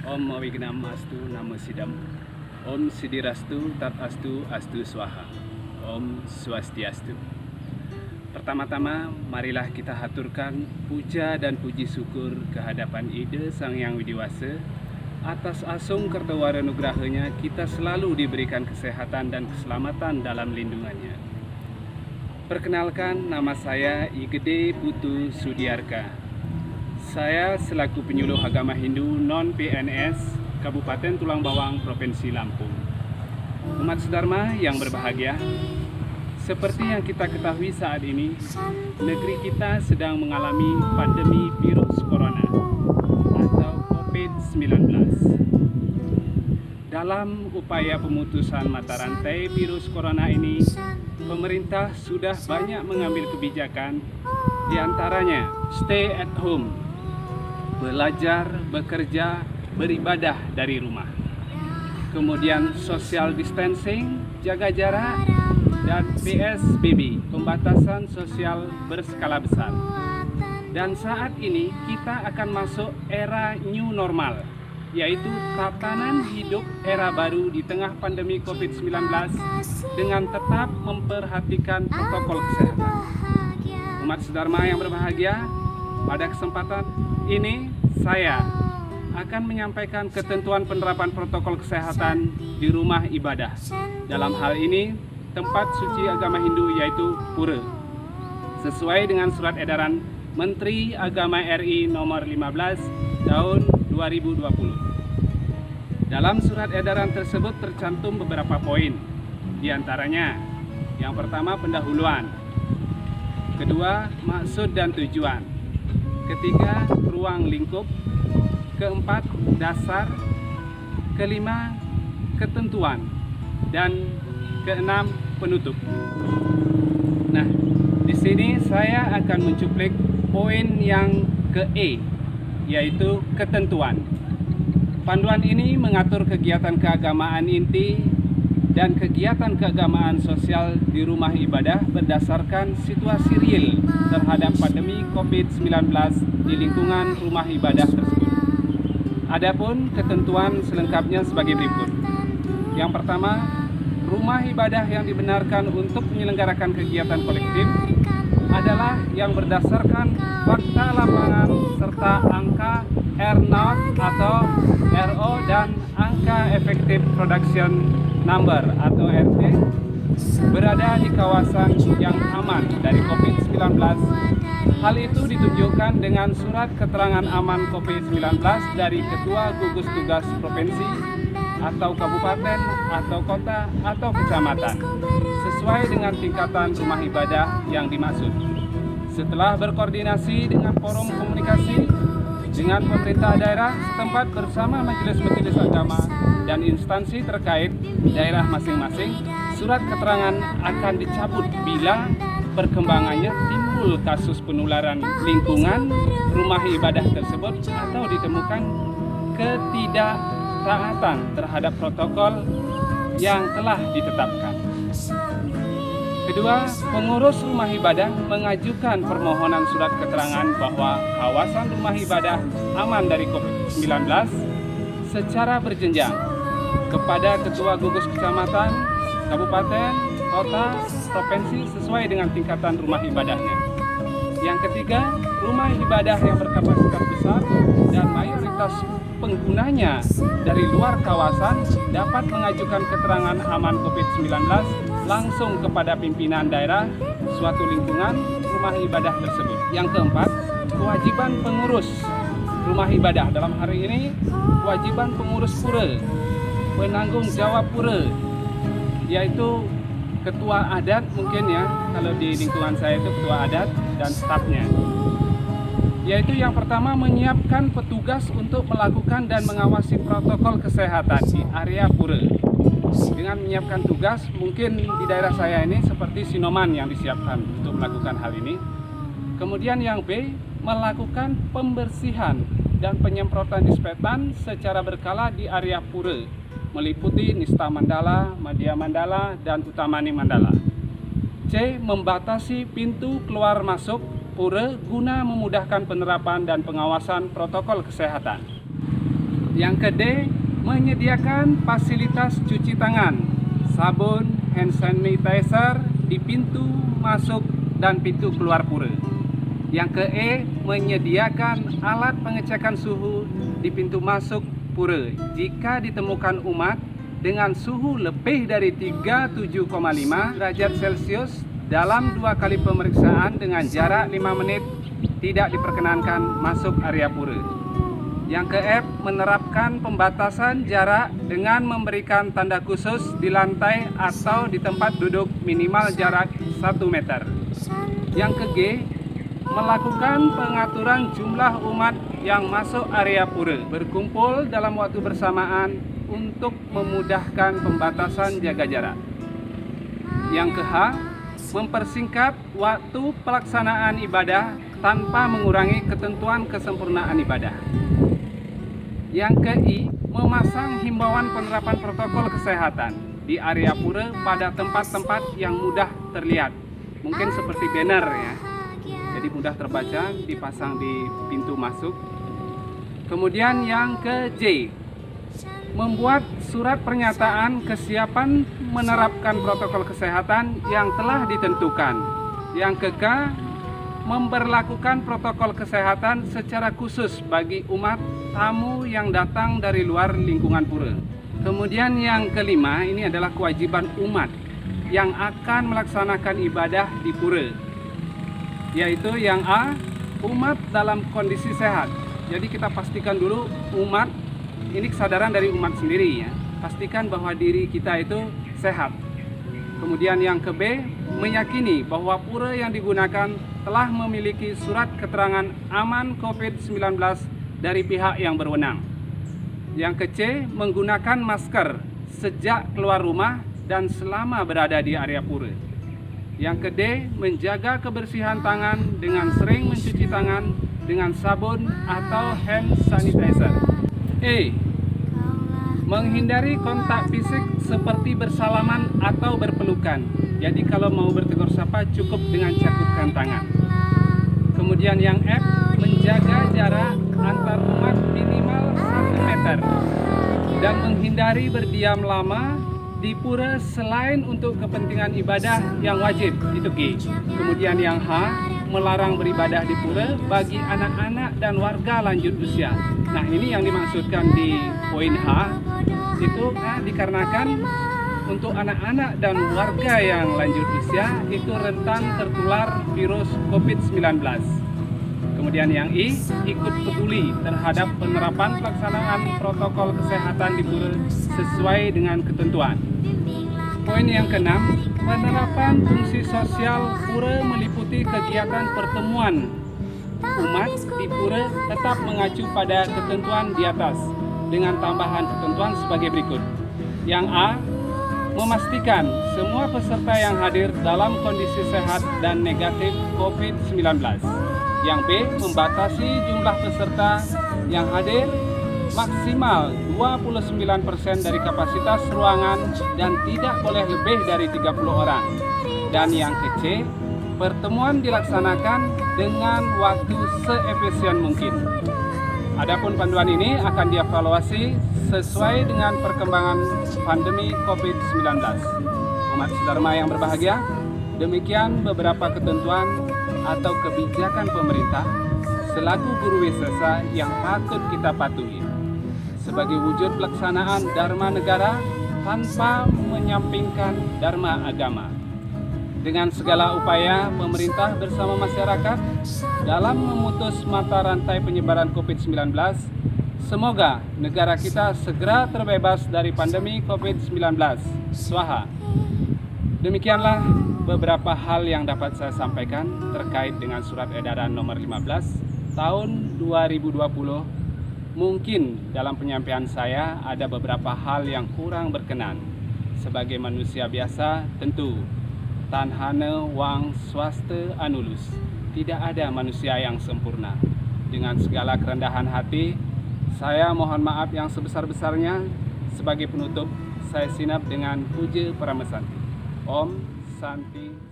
Om Awignam Astu Namo Sidam. Om Sidirastu Tat Astu Astu Swaha. Om Swastiastu. Pertama-tama, marilah kita haturkan puja dan puji syukur kehadapan Ida Sang Yang Widiwasa atas asung kertawara nugrahanya kita selalu diberikan kesehatan dan keselamatan dalam lindungannya. Perkenalkan, nama saya I Gede Putu Sudiarka. Saya selaku penyuluh agama Hindu non-PNS Kabupaten Tulang Bawang, Provinsi Lampung. Umat sedharma yang berbahagia, seperti yang kita ketahui saat ini, negeri kita sedang mengalami pandemi virus corona atau COVID-19. Dalam upaya pemutusan mata rantai virus corona ini, pemerintah sudah banyak mengambil kebijakan, di antaranya stay at home, belajar, bekerja, beribadah dari rumah. Kemudian social distancing, jaga jarak, dan PSBB, pembatasan sosial berskala besar. Dan saat ini kita akan masuk era new normal, yaitu tatanan hidup era baru di tengah pandemi COVID-19 dengan tetap memperhatikan protokol kesehatan. Umat sedharma yang berbahagia, pada kesempatan ini saya akan menyampaikan ketentuan penerapan protokol kesehatan di rumah ibadah. Dalam hal ini, tempat suci agama Hindu yaitu pura, sesuai dengan surat edaran Menteri Agama RI nomor 15 tahun 2020. Dalam surat edaran tersebut tercantum beberapa poin, di antaranya yang pertama pendahuluan, kedua maksud dan tujuan, ketiga ruang lingkup, keempat dasar, kelima ketentuan, dan keenam penutup. Nah, di sini saya akan mencuplik poin yang ke-E, yaitu ketentuan. Panduan ini mengatur kegiatan keagamaan inti dan kegiatan keagamaan sosial di rumah ibadah berdasarkan situasi real terhadap pandemi COVID-19 di lingkungan rumah ibadah tersebut. Adapun ketentuan selengkapnya sebagai berikut. Yang pertama, rumah ibadah yang dibenarkan untuk menyelenggarakan kegiatan kolektif adalah yang berdasarkan fakta lapangan serta angka R0 atau RO dan angka Effective Production Number atau RP berada di kawasan yang aman dari COVID-19. Hal itu ditunjukkan dengan surat keterangan aman COVID-19 dari Ketua Gugus Tugas Provinsi atau Kabupaten atau Kota atau Kecamatan sesuai dengan tingkatan rumah ibadah yang dimaksud. Setelah berkoordinasi dengan forum komunikasi dengan pemerintah daerah setempat bersama majelis-majelis agama dan instansi terkait daerah masing-masing, surat keterangan akan dicabut bila perkembangannya timbul kasus penularan lingkungan rumah ibadah tersebut atau ditemukan ketidaktaatan terhadap protokol yang telah ditetapkan. Kedua, pengurus rumah ibadah mengajukan permohonan surat keterangan bahwa kawasan rumah ibadah aman dari COVID-19 secara berjenjang kepada Ketua Gugus Kecamatan, Kabupaten, Kota, Provinsi sesuai dengan tingkatan rumah ibadahnya. Yang ketiga, rumah ibadah yang berkapasitas besar dan mayoritas penggunanya dari luar kawasan dapat mengajukan keterangan aman COVID-19 langsung kepada pimpinan daerah suatu lingkungan rumah ibadah tersebut. Yang keempat, kewajiban pengurus rumah ibadah, dalam hari ini kewajiban pengurus pura, penanggung jawab pura, yaitu ketua adat mungkin ya, kalau di lingkungan saya itu ketua adat dan stafnya. Yaitu yang pertama menyiapkan petugas untuk melakukan dan mengawasi protokol kesehatan di area pura. Dengan menyiapkan tugas, mungkin di daerah saya ini seperti Sinoman yang disiapkan untuk melakukan hal ini. Kemudian yang B, melakukan pembersihan dan penyemprotan disinfektan secara berkala di area pura, meliputi Nista Mandala, Madhya Mandala, dan Utamani Mandala. C, membatasi pintu keluar masuk pura guna memudahkan penerapan dan pengawasan protokol kesehatan. Yang ke D, menyediakan fasilitas cuci tangan, sabun, hand sanitizer di pintu masuk dan pintu keluar pura. Yang ke E, menyediakan alat pengecekan suhu di pintu masuk pura jika ditemukan umat dengan suhu lebih dari 37,5 derajat Celcius dalam 2 kali pemeriksaan dengan jarak 5 menit tidak diperkenankan masuk area pura. Yang ke F, menerapkan pembatasan jarak dengan memberikan tanda khusus di lantai atau di tempat duduk minimal jarak 1 meter. Yang ke G, melakukan pengaturan jumlah umat yang masuk area pura berkumpul dalam waktu bersamaan untuk memudahkan pembatasan jaga jarak. Yang ke H, mempersingkat waktu pelaksanaan ibadah tanpa mengurangi ketentuan kesempurnaan ibadah. Yang ke I, memasang himbauan penerapan protokol kesehatan di area pura pada tempat-tempat yang mudah terlihat. Mungkin seperti banner ya. Jadi mudah terbaca, dipasang di pintu masuk. Kemudian yang ke J, membuat surat pernyataan kesiapan menerapkan protokol kesehatan yang telah ditentukan. Yang ke K, memberlakukan protokol kesehatan secara khusus bagi umat tamu yang datang dari luar lingkungan pura. Kemudian yang kelima, ini adalah kewajiban umat yang akan melaksanakan ibadah di pura, yaitu yang A, umat dalam kondisi sehat. Jadi kita pastikan dulu umat, ini kesadaran dari umat sendiri ya, pastikan bahwa diri kita itu sehat. Kemudian yang ke B, meyakini bahwa pura yang digunakan telah memiliki surat keterangan aman COVID-19 dari pihak yang berwenang. Yang ke C, menggunakan masker sejak keluar rumah dan selama berada di area pura. Yang ke D, menjaga kebersihan tangan dengan sering mencuci tangan dengan sabun atau hand sanitizer. E, menghindari kontak fisik seperti bersalaman atau berpelukan. Jadi kalau mau bertegur sapa cukup dengan cakupkan tangan. Kemudian yang F, menjaga jarak antar umat minimal 1 meter dan menghindari berdiam lama di pura selain untuk kepentingan ibadah yang wajib, itu G. Kemudian yang H, melarang beribadah di pura bagi anak-anak dan warga lanjut usia. Nah ini yang dimaksudkan di poin H, itu dikarenakan untuk anak-anak dan warga yang lanjut usia itu rentan tertular virus COVID-19. Kemudian yang I, ikut peduli terhadap penerapan pelaksanaan protokol kesehatan di pura sesuai dengan ketentuan. Poin yang keenam, penerapan fungsi sosial pura meliputi kegiatan pertemuan umat di pura tetap mengacu pada ketentuan di atas dengan tambahan ketentuan sebagai berikut. Yang A, memastikan semua peserta yang hadir dalam kondisi sehat dan negatif COVID-19. Yang B, membatasi jumlah peserta yang hadir maksimal 29% dari kapasitas ruangan dan tidak boleh lebih dari 30 orang. Dan yang ke C, pertemuan dilaksanakan dengan waktu seefisien mungkin. Adapun panduan ini akan dievaluasi sesuai dengan perkembangan pandemi COVID-19. Umat Dharma yang berbahagia, demikian beberapa ketentuan atau kebijakan pemerintah selaku guru wisesa yang patut kita patuhi sebagai wujud pelaksanaan Dharma negara tanpa menyampingkan Dharma agama. Dengan segala upaya pemerintah bersama masyarakat dalam memutus mata rantai penyebaran COVID-19, semoga negara kita segera terbebas dari pandemi COVID-19. Swaha. Demikianlah beberapa hal yang dapat saya sampaikan terkait dengan surat edaran nomor 15 tahun 2020. Mungkin dalam penyampaian saya ada beberapa hal yang kurang berkenan. Sebagai manusia biasa, tentu tanhane wang swaste anulus. Tidak ada manusia yang sempurna. Dengan segala kerendahan hati, saya mohon maaf yang sebesar-besarnya. Sebagai penutup, saya sinap dengan puja Paramesanti. Om Santi.